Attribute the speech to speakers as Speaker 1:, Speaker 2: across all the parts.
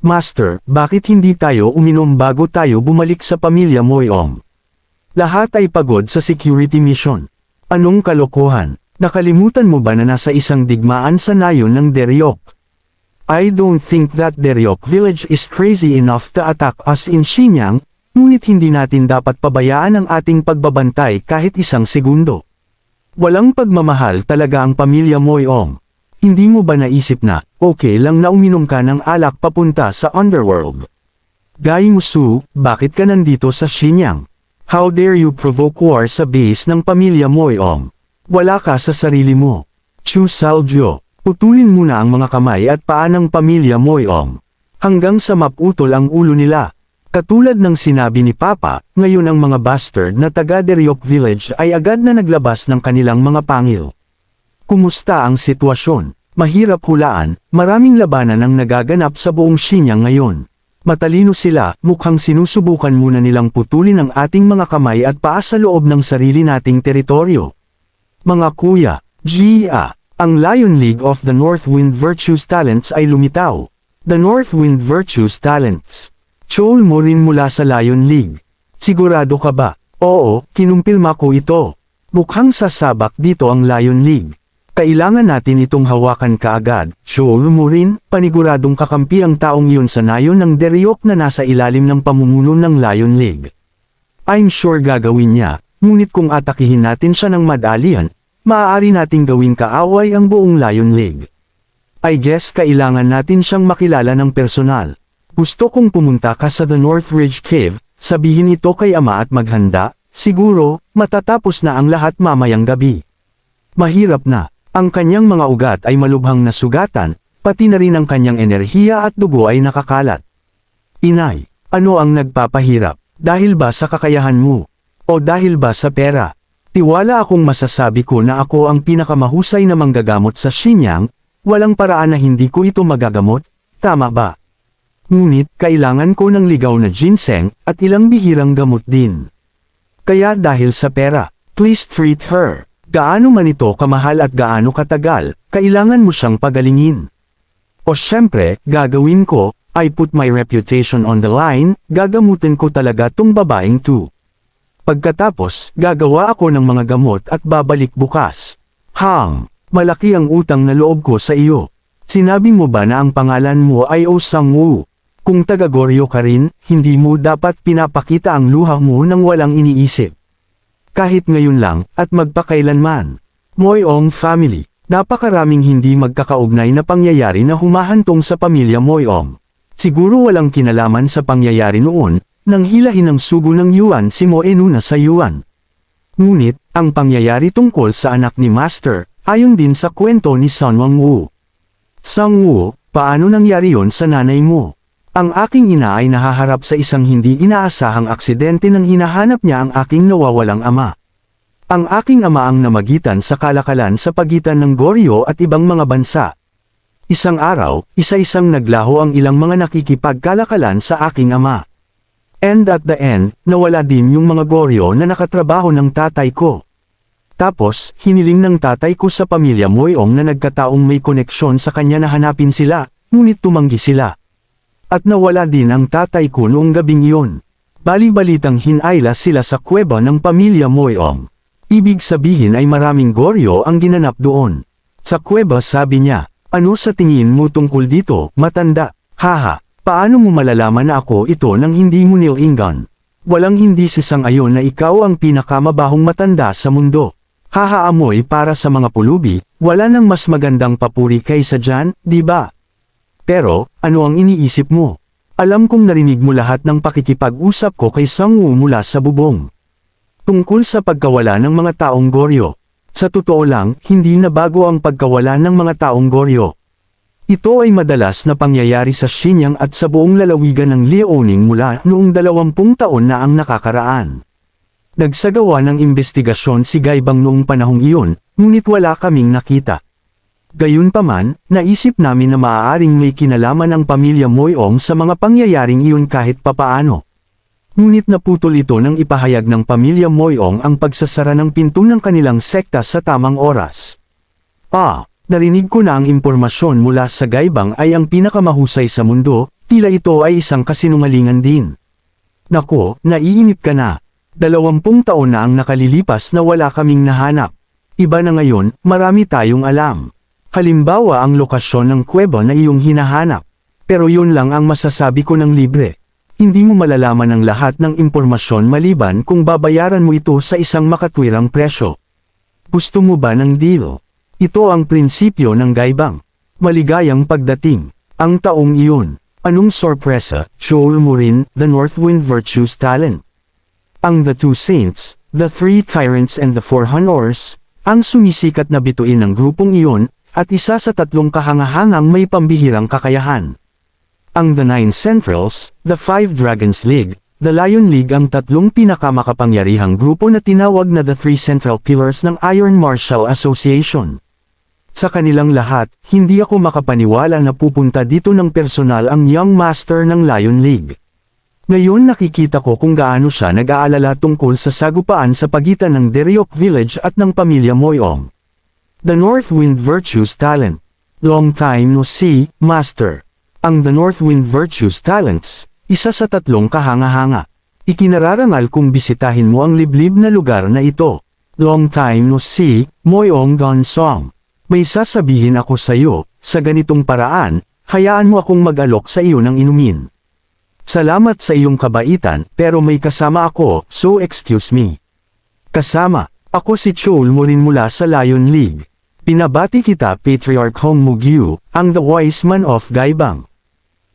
Speaker 1: Master, bakit hindi tayo uminom bago tayo bumalik sa pamilya Moyong? Lahat ay pagod sa security mission. Anong kalokohan? Nakalimutan mo ba na nasa isang digmaan sa nayon ng Deryok? I don't think that Deryok village is crazy enough to attack us in Xinjiang, ngunit hindi natin dapat pabayaan ang ating pagbabantay kahit isang segundo. Walang pagmamahal talaga ang pamilya Moyong. Hindi mo ba naisip na, okay lang na uminom ka ng alak papunta sa underworld? Gai Musu, bakit ka nandito sa Xinjiang? How dare you provoke war sa base ng pamilya Moyong? Wala ka sa sarili mo. Chu Saljo, putulin muna ang mga kamay at paa ng pamilya Moyong. Hanggang sa maputol ang ulo nila. Katulad ng sinabi ni Papa, ngayon ang mga bastard na taga Deryok Village ay agad na naglabas ng kanilang mga pangil. Kumusta ang sitwasyon? Mahirap hulaan, maraming labanan ang nagaganap sa buong Xinjiang ngayon. Matalino sila, mukhang sinusubukan muna nilang putulin ang ating mga kamay at paa sa loob ng sarili nating teritoryo. Mga kuya, Gia, ang Lion League of the North Wind Virtues Talents ay lumitaw. The North Wind Virtues Talents. Chol mo rin mula sa Lion League. Sigurado ka ba? Oo, kinumpirma ko ito. Mukhang sasabak dito ang Lion League. Kailangan natin itong hawakan kaagad. Chol mo rin, paniguradong kakampi ang taong iyon sa nayon ng Deryok na nasa ilalim ng pamumuno ng Lion League. I'm sure gagawin niya, ngunit kung atakihin natin siya ng madalian, maaari nating gawing kaaway ang buong Lion League. I guess kailangan natin siyang makilala ng personal. Gusto kong pumunta ka sa The North Ridge Cave, sabihin ito kay ama at maghanda, siguro, matatapos na ang lahat mamayang gabi. Mahirap na. Ang kanyang mga ugat ay malubhang nasugatan, pati na rin ang kanyang enerhiya at dugo ay nakakalat. Inay, ano ang nagpapahirap? Dahil ba sa kakayahan mo? O dahil ba sa pera? Tiwala akong masasabi ko na ako ang pinakamahusay na manggagamot sa Xinjiang, walang paraan na hindi ko ito magagamot, tama ba? Ngunit, kailangan ko ng ligaw na ginseng, at ilang bihirang gamot din. Kaya dahil sa pera, please treat her. Gaano man ito kamahal at gaano katagal, kailangan mo siyang pagalingin. O syempre, gagawin ko, I put my reputation on the line, gagamutin ko talaga tong babaeng to. Pagkatapos, gagawa ako ng mga gamot at babalik bukas. Hang, malaki ang utang na loob ko sa iyo. Sinabi mo ba na ang pangalan mo ay Oh Sang-woo? Kung taga-Goryeo ka rin, hindi mo dapat pinapakita ang luha mo nang walang iniisip. Kahit ngayon lang, at magpakailanman. Moyong family, napakaraming hindi magkakaugnay na pangyayari na humahantong sa pamilya Moyong. Siguro walang kinalaman sa pangyayari noon, nang hilahin ng sugo ng Yuan si Moenuna sa Yuan. Ngunit, ang pangyayari tungkol sa anak ni Master, ayon din sa kwento ni Sun Wang-woo. Sang-woo, paano nangyari yon sa nanay mo? Ang aking ina ay nahaharap sa isang hindi inaasahang aksidente nang hinahanap niya ang aking nawawalang ama. Ang aking ama ang namagitan sa kalakalan sa pagitan ng Goryeo at ibang mga bansa. Isang araw, isa-isang naglaho ang ilang mga nakikipagkalakalan sa aking ama. And at the end, nawala din yung mga Goryeo na nakatrabaho ng tatay ko. Tapos, hiniling ng tatay ko sa pamilya Moyong na nagkataong may koneksyon sa kanya na hanapin sila, ngunit tumanggi sila. At nawala din ang tatay ko noong gabing iyon. Bali-balitang hinayla sila sa kuweba ng pamilya Moyong. Ibig sabihin ay maraming Goryeo ang ginanap doon. Sa kuweba sabi niya, ano sa tingin mo tungkol dito, matanda? Haha, paano mo malalaman na ako ito nang hindi mo nilingan? Walang hindi sisang-ayon na ikaw ang pinakamabahong matanda sa mundo. Haha amoy para sa mga pulubi, wala nang mas magandang papuri kaysa dyan, di ba? Pero, ano ang iniisip mo? Alam kong narinig mo lahat ng pakikipag-usap ko kay Sang-woo mula sa bubong. Tungkol sa pagkawala ng mga taong Goryeo. Sa totoo lang, hindi na bago ang pagkawala ng mga taong Goryeo. Ito ay madalas na pangyayari sa Xinjiang at sa buong lalawigan ng Liaoning mula noong 20 taon na ang nakakaraan. Nagsagawa ng investigasyon si Gaibang noong panahong iyon, ngunit wala kaming nakita. Gayunpaman, naisip namin na maaaring may kinalaman ang pamilya Moyong sa mga pangyayaring iyon kahit papaano. Ngunit naputol ito nang ipahayag ng pamilya Moyong ang pagsasara ng pinto ng kanilang sekta sa tamang oras. Narinig ko na ang impormasyon mula sa Gaibang ay ang pinakamahusay sa mundo, Tila ito ay isang kasinungalingan din. Nako, naiinip ka na. 20 taon na ang nakalilipas na wala kaming nahanap. Iba na ngayon, marami tayong alam. Halimbawa ang lokasyon ng kuweba na iyong hinahanap. Pero yun lang ang masasabi ko ng libre. Hindi mo malalaman ang lahat ng impormasyon maliban kung babayaran mo ito sa isang makatwirang presyo. Gusto mo ba ng deal? Ito ang prinsipyo ng gaibang. Maligayang pagdating. Ang taong iyon. Anong sorpresa, Joel Morin, The North Wind Virtues Talent. Ang The Two Saints, The Three Tyrants and The Four Honors, ang sumisikat na bituin ng grupong iyon, at isa sa 3 kahangahangang may pambihirang kakayahan. Ang The Nine Centrals, The Five Dragons League, The Lion League ang 3 pinakamakapangyarihang grupo na tinawag na The Three Central Pillars ng Iron Martial Association. Sa kanilang lahat, hindi ako makapaniwala na pupunta dito ng personal ang Young Master ng Lion League. Ngayon nakikita ko kung gaano siya nag-aalala tungkol sa sagupaan sa pagitan ng Deryok Village at ng pamilya Moyong. The North Wind Virtues Talent. Long time no see, Master. Ang The North Wind Virtues Talents, isa sa 3 kahanga-hanga. Ikinararangal kung bisitahin mo ang liblib na lugar na ito. Long time no see, Moyong Gonsong. May sasabihin ako sa iyo, sa ganitong paraan, hayaan mo akong mag-alok sa iyo ng inumin. Salamat sa iyong kabaitan, pero may kasama ako, so excuse me. Kasama, ako si Joel Morin mula sa Lion League. Pinabati kita Patriarch Hong Mugyu, ang The Wise Man of Gaibang.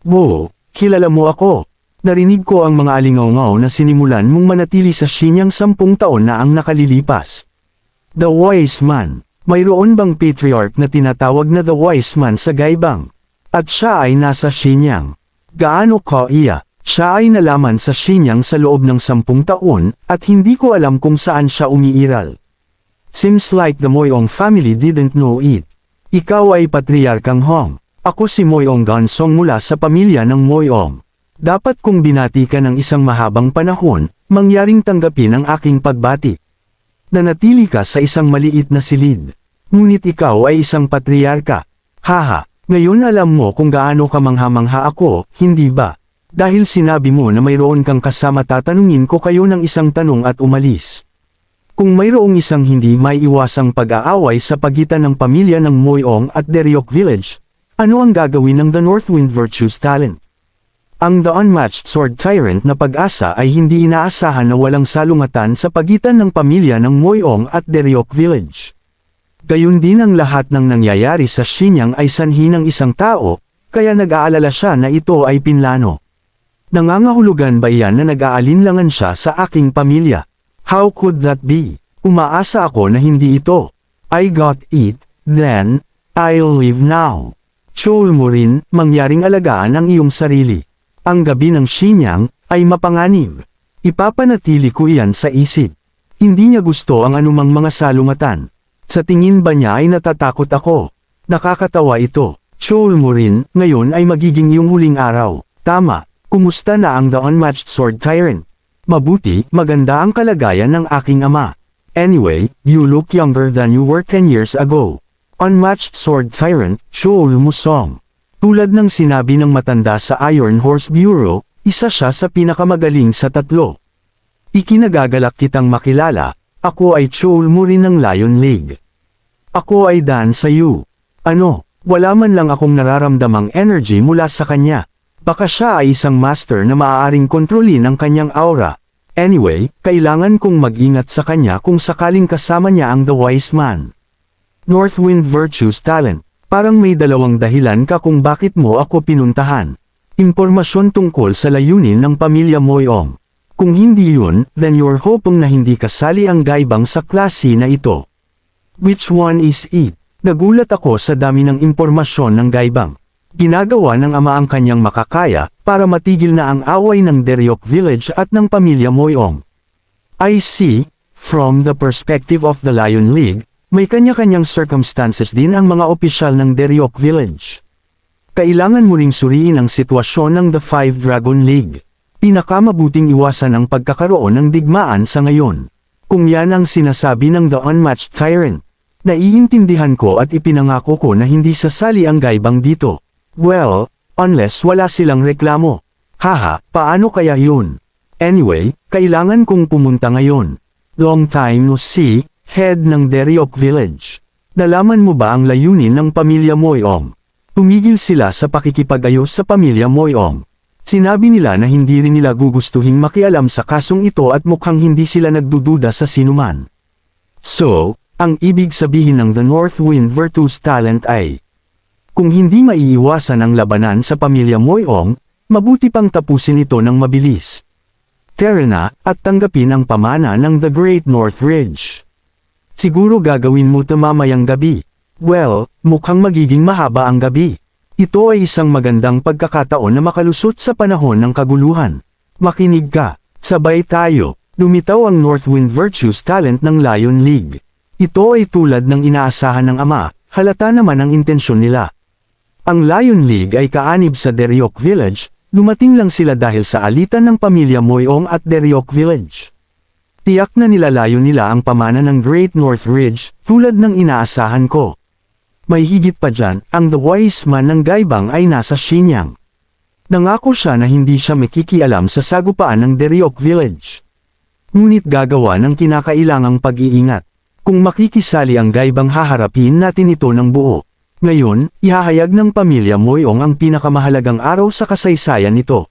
Speaker 1: Wow, kilala mo ako. Narinig ko ang mga alingaw-ngaw na sinimulan mong manatili sa Xinyang 10 taon na ang nakalilipas. The Wise Man. Mayroon bang Patriarch na tinatawag na The Wise Man sa Gaibang? At siya ay nasa Xinyang. Gaano ka iya? Siya ay nalaman sa Xinyang sa loob ng 10 taon, at hindi ko alam kung saan siya umiiral. Seems like the Moyong family didn't know it. Ikaw ay Patriarkang Hong. Ako si Moyong Gonsong mula sa pamilya ng Moyong. Dapat kong binati ka ng isang mahabang panahon, mangyaring tanggapin ang aking pagbati. Nanatili ka sa isang maliit na silid. Ngunit ikaw ay isang patriarka. Haha, ngayon alam mo kung gaano ka mangha-mangha ako, hindi ba? Dahil sinabi mo na mayroon kang kasama tatanungin ko kayo ng isang tanong at umalis. Kung mayroong isang hindi maiiwasang pag-aaway sa pagitan ng pamilya ng Moyong at Deryok Village, ano ang gagawin ng The Northwind Virtues Talent? Ang The Unmatched Sword Tyrant na pag-asa ay hindi inaasahan na walang salungatan sa pagitan ng pamilya ng Moyong at Deryok Village. Gayun din ang lahat ng nangyayari sa Xinyang ay sanhi ng isang tao, kaya nag-aalala siya na ito ay pinlano. Nangangahulugan ba iyan na nag-aalinlangan siya sa aking pamilya? How could that be? Umaasa ako na hindi ito. I got it, then, I'll leave now. Joel Morin, mangyaring alagaan ang iyong sarili. Ang gabi ng Xinyang ay mapanganib. Ipapanatili ko iyan sa isip. Hindi niya gusto ang anumang mga salungatan. Sa tingin ba niya ay natatakot ako? Nakakatawa ito. Joel Morin, ngayon ay magiging iyong huling araw. Tama, kumusta na ang The Unmatched Sword Tyrant? Mabuti, maganda ang kalagayan ng aking ama. Anyway, you look younger than you were 10 years ago. Unmatched Sword Tyrant, Joel Musong. Tulad ng sinabi ng matanda sa Iron Horse Bureau, isa siya sa pinakamagaling sa 3. Ikinagagalak kitang makilala, ako ay Joel Morin ng Lion League. Ako ay Dan sa iyo. Ano, wala man lang akong nararamdamang energy mula sa kanya. Baka siya ay isang master na maaaring kontrolin ang kanyang aura. Anyway, kailangan kong mag-ingat sa kanya kung sakaling kasama niya ang The Wise Man. Northwind Virtues Talent. Parang may 2 dahilan ka kung bakit mo ako pinuntahan. Impormasyon tungkol sa layunin ng pamilya Moyong. Kung hindi yun, then you're hoping na hindi kasali ang gaibang sa klase na ito. Which one is it? Nagulat ako sa dami ng impormasyon ng gaibang. Ginagawa ng ama ang kanyang makakaya para matigil na ang away ng Deryok Village at ng pamilya Moyong. I see, from the perspective of the Lion League, may kanya-kanyang circumstances din ang mga opisyal ng Deryok Village. Kailangan mo ring suriin ang sitwasyon ng The Five Dragon League. Pinakamabuting iwasan ang pagkakaroon ng digmaan sa ngayon. Kung yan ang sinasabi ng The Unmatched Tyrant, naiintindihan ko at ipinangako ko na hindi sasali ang gaibang dito. Well, unless wala silang reklamo. Haha, paano kaya yun? Anyway, kailangan kong pumunta ngayon. Long time no see, head ng Deryok Village. Nalaman mo ba ang layunin ng pamilya Moyong? Tumigil sila sa pakikipag-ayos sa pamilya Moyong. Sinabi nila na hindi rin nila gugustuhing makialam sa kasong ito at mukhang hindi sila nagdududa sa sinuman. So, ang ibig sabihin ng The North Wind Virtus Talent ay, kung hindi maiiwasan ang labanan sa pamilya Moyong, mabuti pang tapusin ito ng mabilis. Tara na, at tanggapin ang pamana ng The Great North Ridge. Siguro gagawin mo ito mamayang gabi. Well, mukhang magiging mahaba ang gabi. Ito ay isang magandang pagkakataon na makalusot sa panahon ng kaguluhan. Makinig ka, sabay tayo, lumitaw ang Northwind Virtues Talent ng Lion League. Ito ay tulad ng inaasahan ng ama, halata naman ang intensyon nila. Ang Lion League ay kaanib sa Deryok Village, dumating lang sila dahil sa alitan ng pamilya Moyong at Deryok Village. Tiyak na nilalayo nila ang pamana ng Great North Ridge, tulad ng inaasahan ko. May higit pa dyan, ang The Wise Man ng Gaibang ay nasa Xinyang. Nangako siya na hindi siya makikialam sa sagupaan ng Deryok Village. Ngunit gagawa ng kinakailangang pag-iingat. Kung makikisali ang Gaibang haharapin natin ito ng buo. Ngayon, ihahayag ng pamilya Moyong ang pinakamahalagang araw sa kasaysayan nito.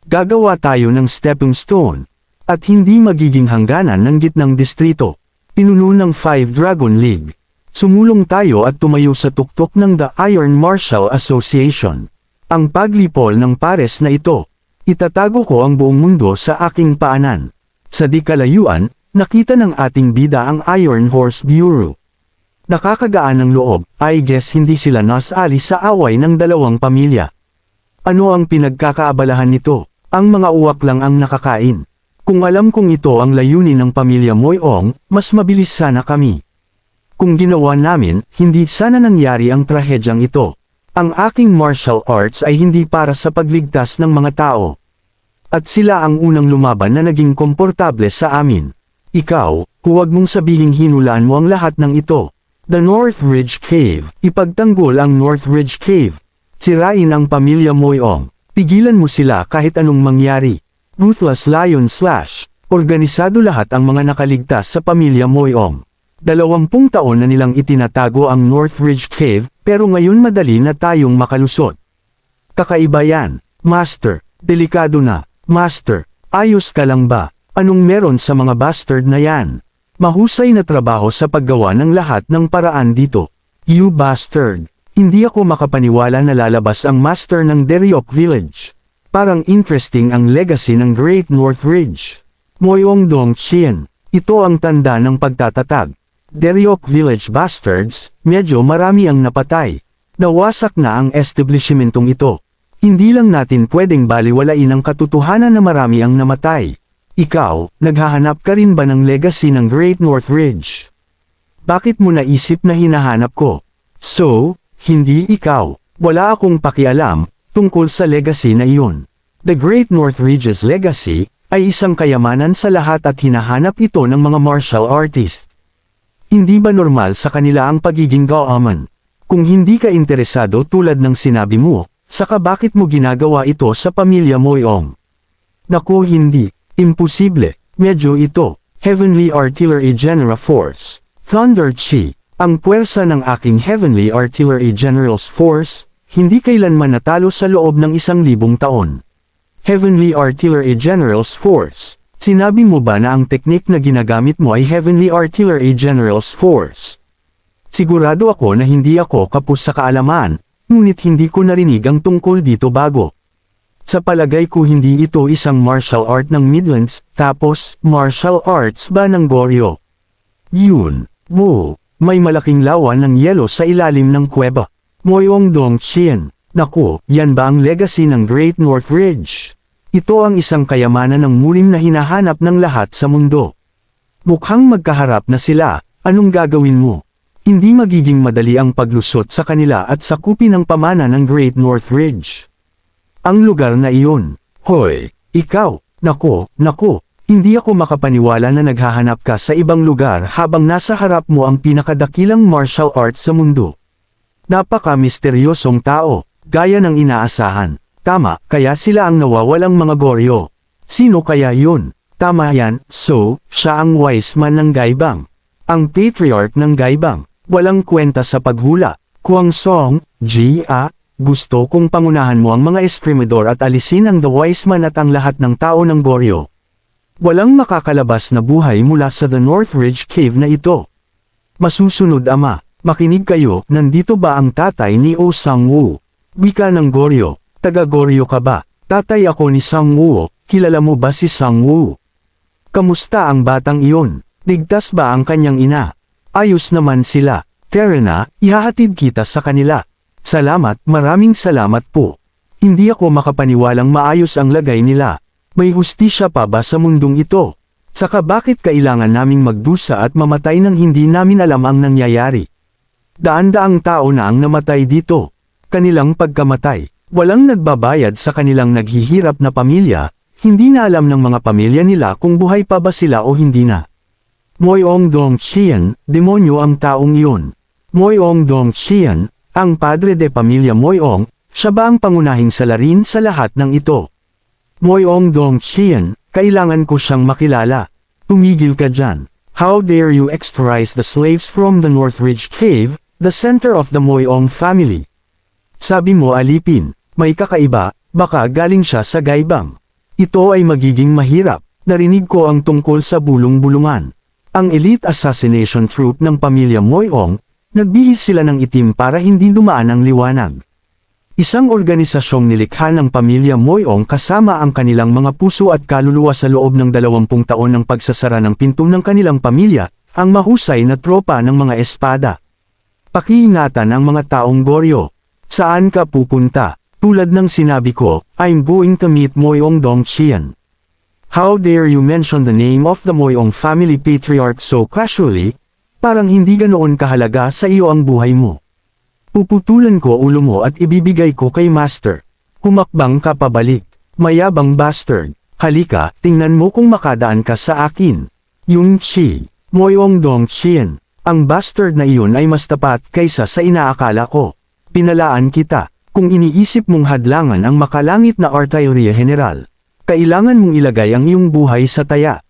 Speaker 1: Gagawa tayo ng stepping stone. At hindi magiging hangganan ng gitnang distrito. Pinuno ng 5 Dragon League. Sumulong tayo at tumayo sa tuktok ng The Iron Martial Association. Ang paglipol ng pares na ito. Itatago ko ang buong mundo sa aking paanan. Sa di kalayuan, nakita ng ating bida ang Iron Horse Bureau. Nakakagaan ng loob, I guess hindi sila nasali sa away ng dalawang pamilya. Ano ang pinagkakaabalahan nito? Ang mga uwak lang ang nakakain. Kung alam kong ito ang layunin ng pamilya Moyong, mas mabilis sana kami. Kung ginawa namin, hindi sana nangyari ang trahedyang ito. Ang aking martial arts ay hindi para sa pagligtas ng mga tao. At sila ang unang lumaban na naging komportable sa amin. Ikaw, huwag mong sabihing hinulaan mo ang lahat ng ito. The North Ridge Cave, ipagtanggol ang North Ridge Cave. Sirain ang pamilya Moyong. Pigilan mo sila kahit anong mangyari. Ruthless Lion Slash. Organisado lahat ang mga nakaligtas sa pamilya Moyong. 20 taon na nilang itinatago ang North Ridge Cave, pero ngayon madali na tayong makalusot. Kakaiba yan, Master. Delikado na. Master, ayos ka lang ba? Anong meron sa mga bastard na yan? Mahusay na trabaho sa paggawa ng lahat ng paraan dito. You bastard. Hindi ako makapaniwala na lalabas ang master ng Deryok Village. Parang interesting ang legacy ng Great North Ridge. Moyong Dong Chien. Ito ang tanda ng pagtatatag. Deryok Village bastards, medyo marami ang napatay. Nawasak na ang establishmentong ito. Hindi lang natin pwedeng baliwalain ang katotohanan na marami ang namatay. Ikaw, naghahanap ka rin ba ng legacy ng Great North Ridge? Bakit mo naisip na hinahanap ko? So, hindi ikaw. Wala akong pakialam tungkol sa legacy na iyon. The Great North Ridge's legacy ay isang kayamanan sa lahat at hinahanap ito ng mga martial artist. Hindi ba normal sa kanila ang pagiging gaaman? Kung hindi ka interesado tulad ng sinabi mo, saka bakit mo ginagawa ito sa pamilya Moyong? Naku hindi. Imposible. Medyo ito. Heavenly Artillery General Force. Thunder Chi. Ang puwersa ng aking Heavenly Artillery General's Force, hindi kailanman natalo sa loob ng 1,000 taon. Heavenly Artillery General's Force. Sinabi mo ba na ang teknik na ginagamit mo ay Heavenly Artillery General's Force? Sigurado ako na hindi ako kapos sa kaalaman, ngunit hindi ko narinig ang tungkol dito bago. Sa palagay ko hindi ito isang martial art ng Midlands, tapos, martial arts ba ng Goryeo? Yun. Wow. May malaking lawan ng yelo sa ilalim ng kuweba. Moyong Dong Chien. Naku, yan ba ang legacy ng Great North Ridge? Ito ang isang kayamanan ng mulim na hinahanap ng lahat sa mundo. Mukhang magkaharap na sila, anong gagawin mo? Hindi magiging madali ang paglusot sa kanila at sakupin ang pamana ng Great North Ridge. Ang lugar na iyon. Hoy, ikaw, naku, hindi ako makapaniwala na naghahanap ka sa ibang lugar habang nasa harap mo ang pinakadakilang martial arts sa mundo. Napaka-misteryosong tao. gaya ng inaasahan. Tama, kaya sila ang nawawalang mga Goryo. Sino kaya yun? Tama yan, so, siya ang wise man ng Gaibang. Ang patriarch ng Gaibang. Walang kwenta sa paghula. Kuang Song, gusto kong pangunahan mo ang mga eskrimador at alisin ang The Wise Man at ang lahat ng tao ng Goryo. Walang makakalabas na buhay mula sa The North Ridge Cave na ito. Masusunod ama, makinig kayo, nandito ba ang tatay ni Oh Sang-woo? Wika ng Goryo, taga Goryo ka ba? Tatay ako ni Sang-woo, kilala mo ba si Sang-woo? Kamusta ang batang iyon? Ligtas ba ang kanyang ina? Ayos naman sila. Tara na, ihahatid kita sa kanila. Salamat, maraming salamat po. Hindi ako makapaniwalang maayos ang lagay nila. May hustisya pa ba sa mundong ito? Saka bakit kailangan naming magdusa at mamatay nang hindi namin alam ang nangyayari? Daan-daang tao na ang namatay dito. Kanilang pagkamatay, walang nagbabayad sa kanilang naghihirap na pamilya, hindi na alam ng mga pamilya nila kung buhay pa ba sila o hindi na. Moyong Dong Qian, demonyo ang taong iyon. Moyong Dong Qian, ang padre de pamilya Moyong, siya ba ang pangunahing salarin sa lahat ng ito? Moyong Dong Qian, kailangan ko siyang makilala. Tumigil ka dyan. How dare you extradite the slaves from the North Ridge Cave, the center of the Moyong family? Sabi mo alipin, may kakaiba, baka galing siya sa Gaibang. Ito ay magiging mahirap. Narinig ko ang tungkol sa bulong-bulungan. Ang elite assassination troop ng pamilya Moyong, nagbihis sila ng itim para hindi dumaan ang liwanag. Isang organisasyong nilikha ng pamilya Moyong kasama ang kanilang mga puso at kaluluwa sa loob ng 20 taon ng pagsasara ng pinto ng kanilang pamilya, ang mahusay na tropa ng mga espada. Pakiingatan ang mga taong Goryo. Saan ka pupunta? Tulad ng sinabi ko, I'm going to meet Moyong Dong Qian. How dare you mention the name of the Moyong family patriarch so casually? Parang hindi ganoon kahalaga sa iyo ang buhay mo. Puputulan ko ulo mo at ibibigay ko kay Master. Humakbang ka pabalik. Mayabang bastard. Halika, tingnan mo kung makadaan ka sa akin. Yun Chi. Moyong Dong Qian. Ang bastard na iyon ay mas tapat kaysa sa inaakala ko. Pinalaan kita. Kung iniisip mong hadlangan ang makalangit na Artillery General, kailangan mong ilagay ang iyong buhay sa taya.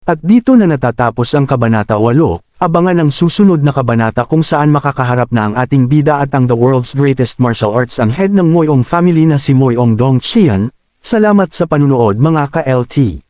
Speaker 1: At dito na natatapos ang Kabanata 8. Abangan ang susunod na kabanata kung saan makakaharap na ang ating bida at ang the world's greatest martial arts ang head ng Moyong family na si Moyong Dong Qian. Salamat sa panunood mga ka-LT.